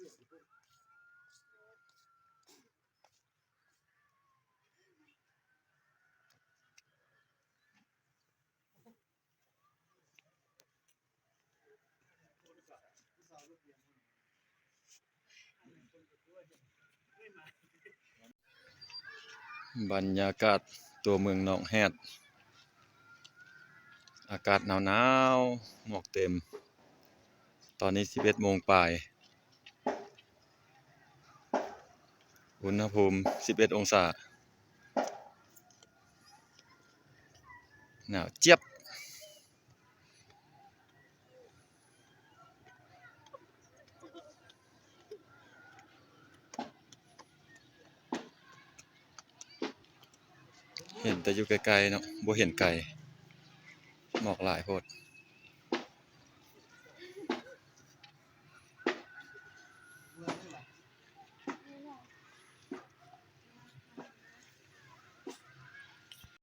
บรรยากาศตัวเมืองหนองแฮดอากาศหนาวๆหมอกเต็มตอนนี้11โมงปลายอุณหภูมิ11องศาหนาวเจี๊ยบเห็นแต่อยู่ไกลๆเนาะบ่เห็นไกลหมอกหลายโพด